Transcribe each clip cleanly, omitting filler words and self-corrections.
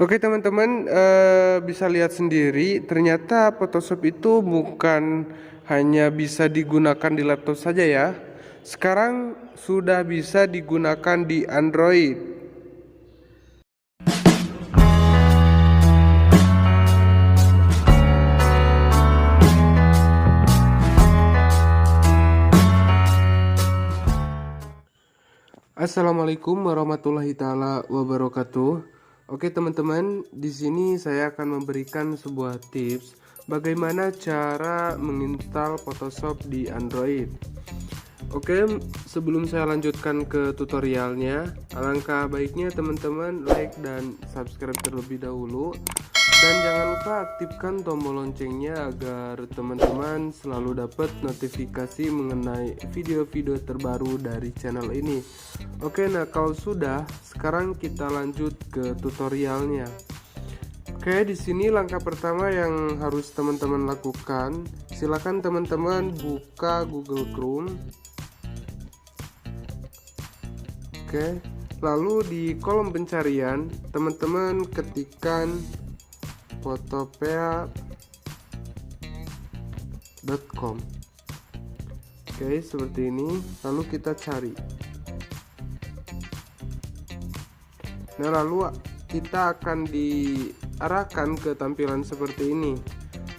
Oke teman-teman, bisa lihat sendiri ternyata Photoshop itu bukan hanya bisa digunakan di laptop saja ya. Sekarang sudah bisa digunakan di Android. Assalamualaikum warahmatullahi taala wabarakatuh. Oke teman-teman, di sini saya akan memberikan sebuah tips bagaimana cara menginstal Photoshop di Android. Oke, sebelum saya lanjutkan ke tutorialnya, alangkah baiknya teman-teman like dan subscribe terlebih dahulu. Dan jangan lupa aktifkan tombol loncengnya agar teman-teman selalu dapat notifikasi mengenai video-video terbaru dari channel ini. Oke, nah kalau sudah, sekarang kita lanjut ke tutorialnya. Oke, di sini langkah pertama yang harus teman-teman lakukan, silakan teman-teman buka Google Chrome. Oke, lalu di kolom pencarian teman-teman ketikkan photopea.com. Oke, seperti ini. Lalu kita cari. Nah, lalu kita akan diarahkan ke tampilan seperti ini.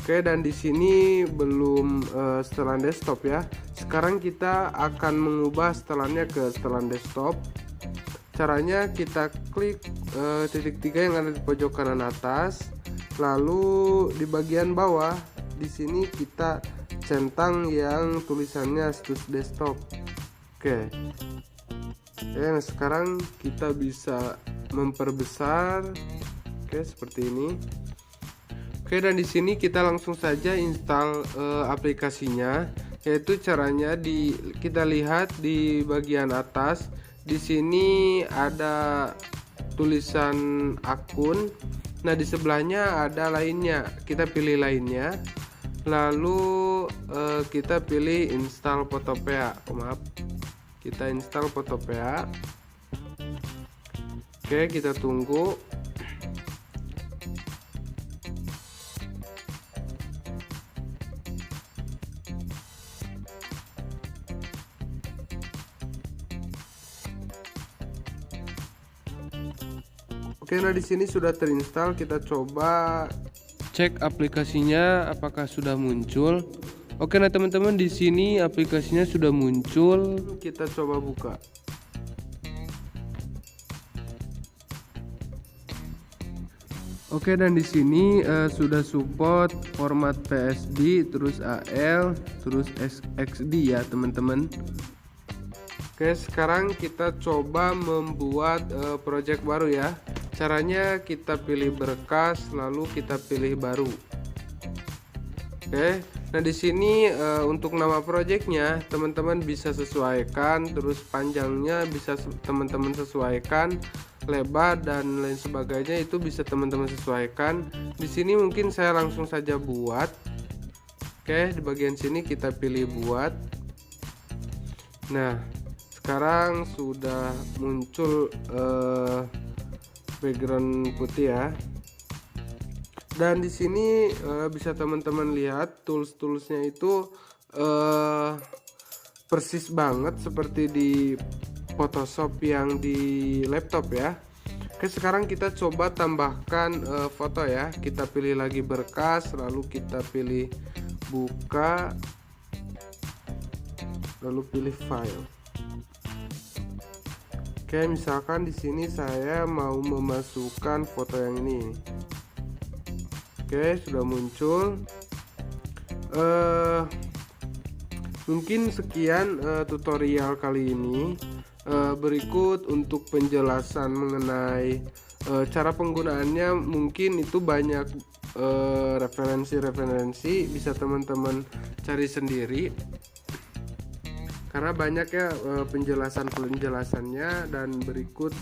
Oke, dan di sini belum setelan desktop ya. Sekarang kita akan mengubah setelannya ke setelan desktop. Caranya kita klik titik 3 yang ada di pojok kanan atas. Lalu di bagian bawah di sini kita centang yang tulisannya status desktop. Oke. Nah sekarang kita bisa memperbesar. Oke, seperti ini. Oke, dan di sini kita langsung saja install aplikasinya. Yaitu caranya kita lihat di bagian atas. Di sini ada tulisan akun. Nah, di sebelahnya ada lainnya. Kita pilih lainnya. Lalu kita pilih install Photopea. Maaf. Kita install Photopea. Oke, kita tunggu. Oke, nah di sini sudah terinstall. Kita coba cek aplikasinya apakah sudah muncul. Oke, nah teman-teman di sini aplikasinya sudah muncul. Kita coba buka. Oke, dan di sini sudah support format PSD, terus AL, terus XD ya teman-teman. Oke, sekarang kita coba membuat project baru ya. Caranya kita pilih berkas, lalu kita pilih baru. Oke, nah di sini untuk nama projectnya teman-teman bisa sesuaikan, terus panjangnya bisa teman-teman sesuaikan, lebar dan lain sebagainya itu bisa teman-teman sesuaikan. Di sini mungkin saya langsung saja buat. Oke, di bagian sini kita pilih buat. Nah, sekarang sudah muncul background putih ya. Dan di sini bisa teman-teman lihat tools-toolsnya itu persis banget seperti di Photoshop yang di laptop ya. Oke, sekarang kita coba tambahkan foto ya. Kita pilih lagi berkas, lalu kita pilih buka, lalu pilih file. Oke, misalkan di sini saya mau memasukkan foto yang ini. Oke, sudah muncul. Mungkin sekian tutorial kali ini. Berikut untuk penjelasan mengenai cara penggunaannya. Mungkin itu banyak referensi-referensi, bisa teman-teman cari sendiri. Karena banyak ya penjelasannya, dan berikut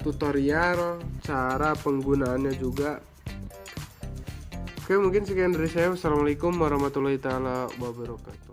tutorial cara penggunaannya juga. Oke, mungkin sekian dari saya. Wassalamualaikum warahmatullahi taala wabarakatuh.